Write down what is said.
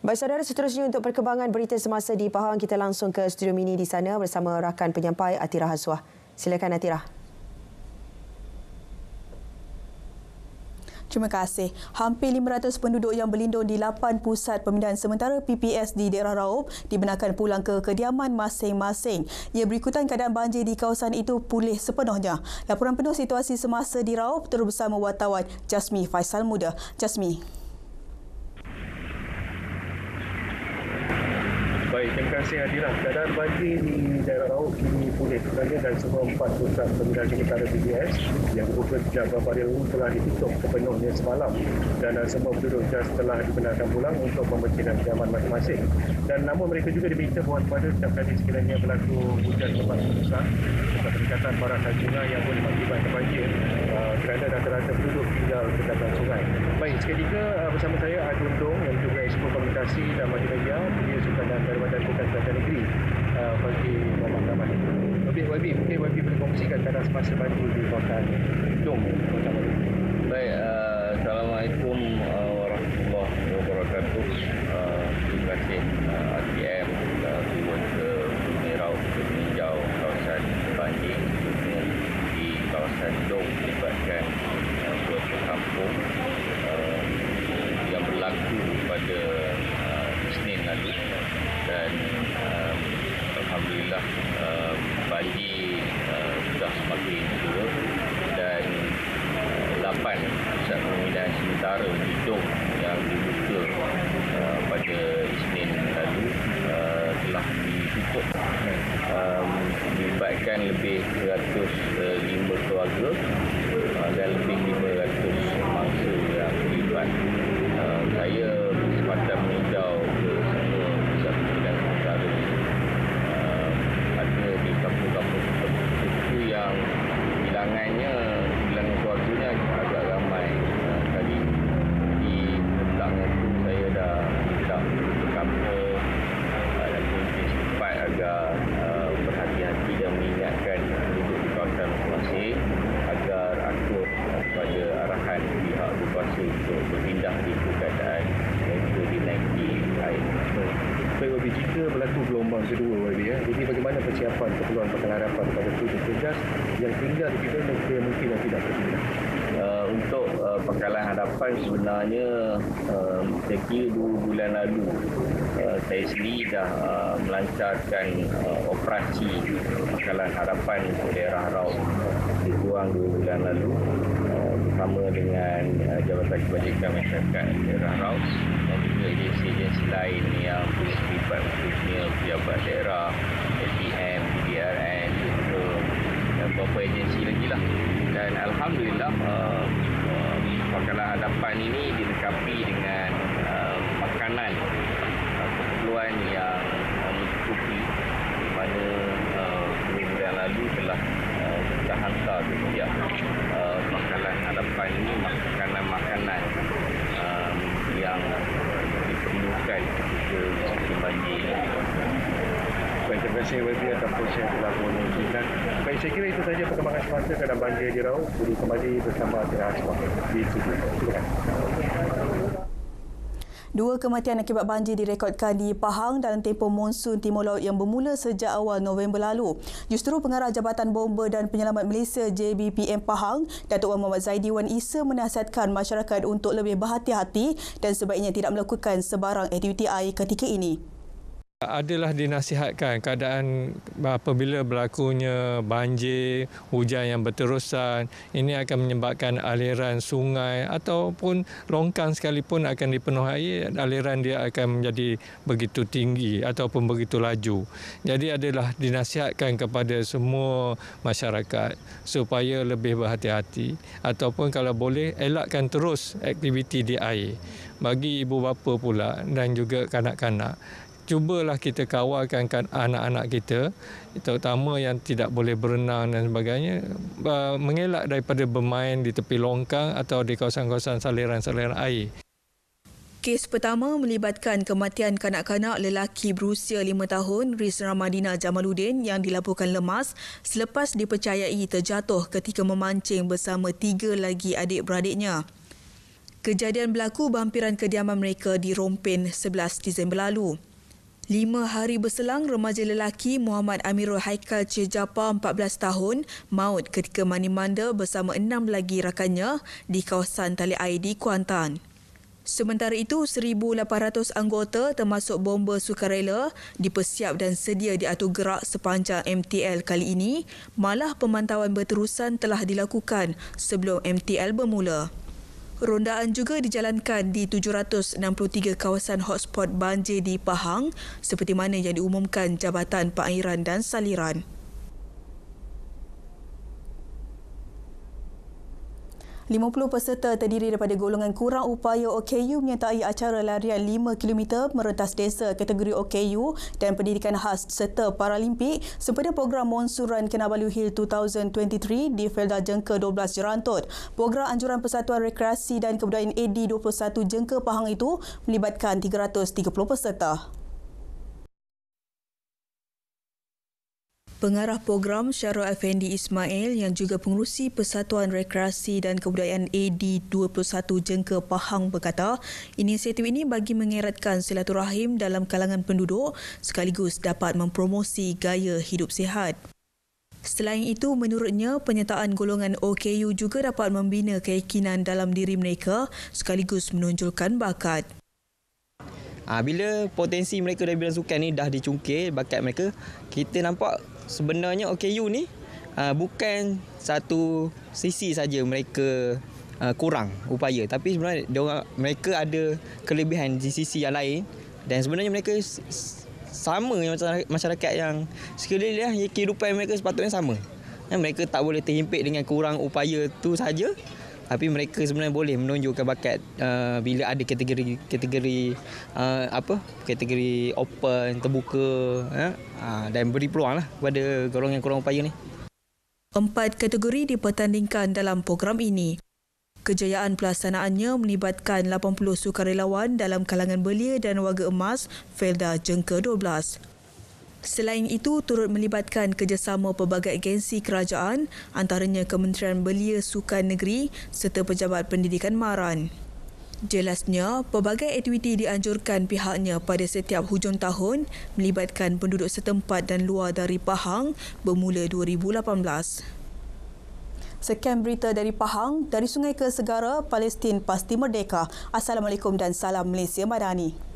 Baik saudara, seterusnya untuk perkembangan berita semasa di Pahang, kita langsung ke studio mini di sana bersama rakan penyampai Atira Haswah. Silakan Atira. Terima kasih. Hampir 500 penduduk yang berlindung di 8 pusat pemindahan sementara PPS di daerah Raub dibenarkan pulang ke kediaman masing-masing. Ia berikutan keadaan banjir di kawasan itu pulih sepenuhnya. Laporan penuh situasi semasa di Raub terus bersama wartawan Jasmi Faisal Muda. Jasmi. Baik, terima kasih Adira. Keadaan banjir di daerah Raub kini pulih sebenarnya dan semua 4 pusat pemindahan sementara PPS yang bekerja beberapa hari lalu telah ditutup sepenuhnya semalam dan semua penduduk telah dibenarkan pulang untuk membersihkan kediaman masing-masing. Dan namun mereka juga diminta berwaspada setiap kali sekiranya berlaku hujan lebat besar serta peningkatan barasan sungai yang boleh mengakibatkan banjir kerana rata-rata penduduk tinggal di dekat sungai. Baik, seketika bersama saya Adundong yang juga Expo Komunikasi dan Multimedia, Media Sukan dan Badan Bukan Kerajaan Negeri bagi Muhammad Rahman. Mungkin YB boleh kongsikan keadaan semasa banjir di kawasan Dong. Baik, Assalamualaikum warahmatullahi wabarakatuh. Terima kasih ATM turun ke Sungai Raub untuk meninjau kawasan banjir di kawasan Dong melibatkan beberapa kampung yang berlaku pada Isnin lalu dan alhamdulillah banjir sudah semakin turun dan 8 pusat pemindahan sementara di Dong yang dibuka pada Isnin lalu telah ditutup, melibatkan lebih 105 keluarga dan lebih 500 mangsa yang terlibat. Saya berkesempatan meninjau ke semua pusat pemindahan sementara ada di kampung-kampung tertentu yang bilangan keluarganya agak ramai tadi. Di petang itu saya dah minta kampung dan pemimpin setempat agar berhati-hati dan mengingatkan penduduk di kawasan masing-masing agar akur pada arahan pihak berkuasa untuk berpindah di keadaan mereka dinaiki air. Baik, YB, jika berlaku gelombang kedua, YB, jadi bagaimana persiapan keperluan pengharapan kepada petugas yang tinggal di situ dan mungkin yang tidak berpindah? Untuk Pangkalan Harapan sebenarnya saya kira 2 bulan lalu saya sendiri dah melancarkan operasi Pangkalan Harapan untuk daerah Raub lebih kurang 2 bulan lalu bersama dengan Jabatan Kebajikan Masyarakat daerah Raub dan juga agensi-agensi lain yang terlibat, khususnya pejabat daerah, SDM, PDRN dan beberapa agensi lagi lah. Dan alhamdulillah Pangkalan Hadapan ini dilengkapi dengan makanan keperluan yang mencukupi, di mana bulan lalu telah kita hantar ke setiap Pangkalan Hadapan ini makanan-makanan yang diperlukan ketika musim banjir ini. Baik, terima kasih YB atas proses yang telah menunjukkan. Baik, saya kira itu saja perkembangan semasa keadaan banjir di Raub. Jadi kembali bersama Atira Haswah di studio. Terima kasih. 2 kematian akibat banjir direkodkan di Pahang dalam tempoh monsun timur laut yang bermula sejak awal November lalu. Justru Pengarah Jabatan Bomba dan Penyelamat Malaysia JBPM Pahang, Datuk Wan Muhammad Zaidi Wan Issa menasihatkan masyarakat untuk lebih berhati-hati dan sebaiknya tidak melakukan sebarang aktiviti air ketika ini. Adalah dinasihatkan keadaan apabila berlakunya banjir, hujan yang berterusan, ini akan menyebabkan aliran sungai ataupun longkang sekalipun akan dipenuhi air, aliran dia akan menjadi begitu tinggi ataupun begitu laju. Jadi adalah dinasihatkan kepada semua masyarakat supaya lebih berhati-hati ataupun kalau boleh elakkan terus aktiviti di air. Bagi ibu bapa pula dan juga kanak-kanak, cubalah kita kawalkan anak-anak kita, terutama yang tidak boleh berenang dan sebagainya, mengelak daripada bermain di tepi longkang atau di kawasan-kawasan saliran-saliran air. Kes pertama melibatkan kematian kanak-kanak lelaki berusia 5 tahun, Rizna Madina Jamaluddin yang dilaporkan lemas selepas dipercayai terjatuh ketika memancing bersama 3 lagi adik-beradiknya. Kejadian berlaku berhampiran kediaman mereka di Rompin 11 Disember lalu. 5 hari berselang, remaja lelaki Muhammad Amirul Haikal Cijapa 14 tahun maut ketika mandi-manda bersama 6 lagi rakannya di kawasan tali air di Kuantan. Sementara itu, 1,800 anggota termasuk bomba sukarela dipersiap dan sedia diatur gerak sepanjang MTL kali ini, malah pemantauan berterusan telah dilakukan sebelum MTL bermula. Rondaan juga dijalankan di 763 kawasan hotspot banjir di Pahang seperti mana yang diumumkan Jabatan Pengairan dan Saliran. 50 peserta terdiri daripada golongan kurang upaya OKU menyertai acara larian 5 km merentas desa kategori OKU dan pendidikan khas serta Paralimpik sempena program Monsoon Run Kinabalu Hill 2023 di Felda Jengka 12 Jerantut. Program Anjuran Persatuan Rekreasi dan Kebudayaan AD21 Jengka Pahang itu melibatkan 330 peserta. Pengarah program Syarul Effendi Ismail yang juga pengerusi Persatuan Rekreasi dan Kebudayaan AD21 Jengka Pahang berkata, inisiatif ini bagi mengeratkan silaturahim dalam kalangan penduduk sekaligus dapat mempromosi gaya hidup sihat. Selain itu, menurutnya, penyertaan golongan OKU juga dapat membina keyakinan dalam diri mereka sekaligus menonjolkan bakat. Bila potensi mereka dari bidang sukan ni dah dicungkil bakat mereka, kita nampak sebenarnya OKU ni bukan satu sisi saja mereka kurang upaya, tapi sebenarnya mereka ada kelebihan di sisi yang lain dan sebenarnya mereka sama macam masyarakat yang sekeliling, kehidupan mereka sepatutnya sama. Mereka tak boleh terhimpit dengan kurang upaya tu saja. Tapi mereka sebenarnya boleh menunjukkan bakat bila ada kategori open, terbuka dan beri peluang lah kepada golongan yang kurang upaya ni. 4 kategori dipertandingkan dalam program ini. Kejayaan pelaksanaannya melibatkan 80 sukarelawan dalam kalangan belia dan warga emas Felda Jengka 12. Selain itu, turut melibatkan kerjasama pelbagai agensi kerajaan, antaranya Kementerian Belia Sukan Negeri serta Pejabat Pendidikan Maran. Jelasnya, pelbagai aktiviti dianjurkan pihaknya pada setiap hujung tahun melibatkan penduduk setempat dan luar dari Pahang bermula 2018. Sekian berita dari Pahang, dari sungai ke segara, Palestin pasti merdeka. Assalamualaikum dan salam Malaysia Madani.